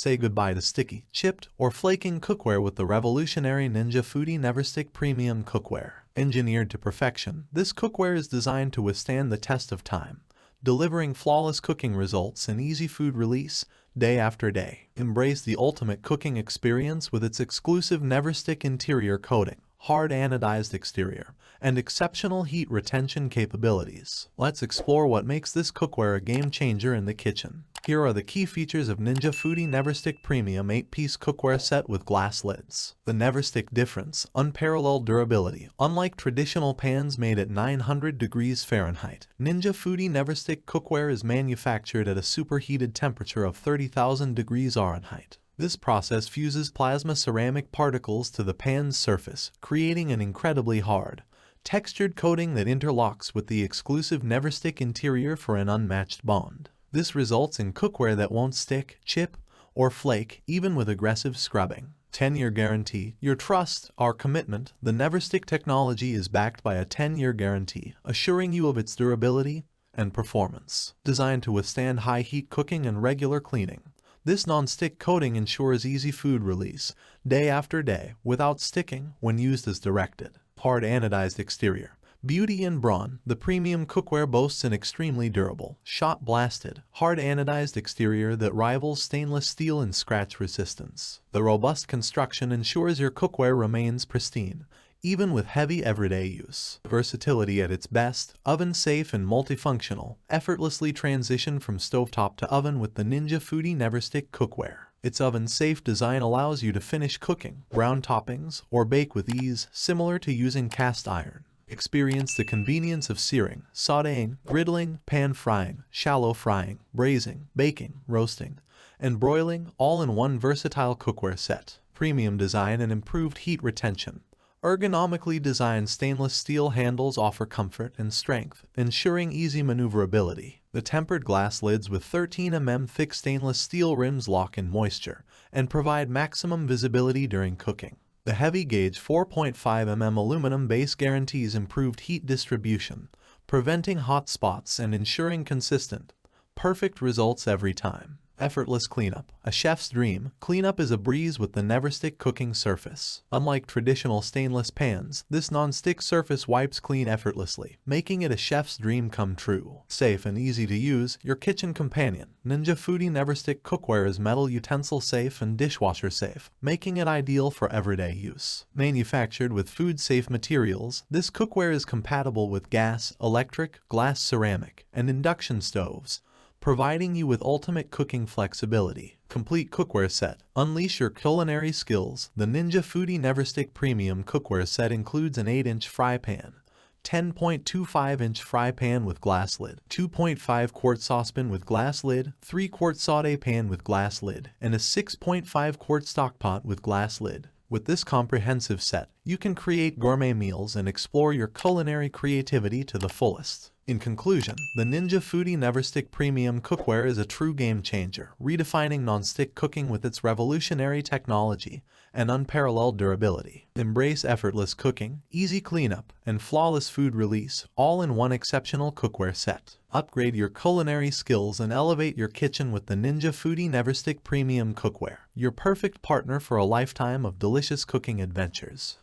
say goodbye to sticky, chipped, or flaking cookware with the revolutionary Ninja Foodi NeverStick Premium Cookware. Engineered to perfection, this cookware is designed to withstand the test of time, delivering flawless cooking results and easy food release day after day. Embrace the ultimate cooking experience with its exclusive NeverStick interior coating, hard-anodized exterior, and exceptional heat retention capabilities. Let's explore what makes this cookware a game-changer in the kitchen. Here are the key features of Ninja Foodi NeverStick Premium 8-piece cookware set with glass lids. The NeverStick difference: unparalleled durability. Unlike traditional pans made at 900 degrees Fahrenheit, Ninja Foodi NeverStick cookware is manufactured at a superheated temperature of 30,000 degrees Fahrenheit. This process fuses plasma ceramic particles to the pan's surface, creating an incredibly hard, textured coating that interlocks with the exclusive NeverStick interior for an unmatched bond. This results in cookware that won't stick, chip, or flake even with aggressive scrubbing. 10-year guarantee. Your trust, our commitment. The NeverStick technology is backed by a 10-year guarantee, assuring you of its durability and performance. Designed to withstand high heat cooking and regular cleaning, this non-stick coating ensures easy food release day after day without sticking when used as directed. Hard-anodized exterior. Beauty in brawn. The premium cookware boasts an extremely durable, shot-blasted, hard-anodized exterior that rivals stainless steel in scratch resistance. The robust construction ensures your cookware remains pristine, even with heavy everyday use. Versatility at its best. Oven-safe and multifunctional. Effortlessly transition from stovetop to oven with the Ninja Foodi NeverStick cookware. Its oven-safe design allows you to finish cooking, brown toppings, or bake with ease, similar to using cast iron. Experience the convenience of searing, sautéing, griddling, pan frying, shallow frying, braising, baking, roasting, and broiling, all in one versatile cookware set. Premium design and improved heat retention. Ergonomically designed stainless steel handles offer comfort and strength, ensuring easy maneuverability. The tempered glass lids with 13 mm thick stainless steel rims lock in moisture and provide maximum visibility during cooking. The heavy-gauge 4.5 mm aluminum base guarantees improved heat distribution, preventing hot spots and ensuring consistent, perfect results every time. Effortless cleanup. A chef's dream. Cleanup is a breeze with the NeverStick cooking surface. Unlike traditional stainless pans, this non-stick surface wipes clean effortlessly, making it a chef's dream come true. Safe and easy to use. Your kitchen companion. Ninja Foodi NeverStick cookware is metal utensil safe and dishwasher safe, making it ideal for everyday use. Manufactured with food-safe materials, this cookware is compatible with gas, electric, glass ceramic, and induction stoves, providing you with ultimate cooking flexibility. Complete cookware set. Unleash your culinary skills. The Ninja Foodi NeverStick Premium Cookware Set includes an 8-inch fry pan, 10.25-inch fry pan with glass lid, 2.5-quart saucepan with glass lid, 3-quart sauté pan with glass lid, and a 6.5-quart stockpot with glass lid. With this comprehensive set, you can create gourmet meals and explore your culinary creativity to the fullest. In conclusion, the Ninja Foodi NeverStick Premium Cookware is a true game-changer, redefining non-stick cooking with its revolutionary technology and unparalleled durability. Embrace effortless cooking, easy cleanup, and flawless food release, all in one exceptional cookware set. Upgrade your culinary skills and elevate your kitchen with the Ninja Foodi NeverStick Premium Cookware, your perfect partner for a lifetime of delicious cooking adventures.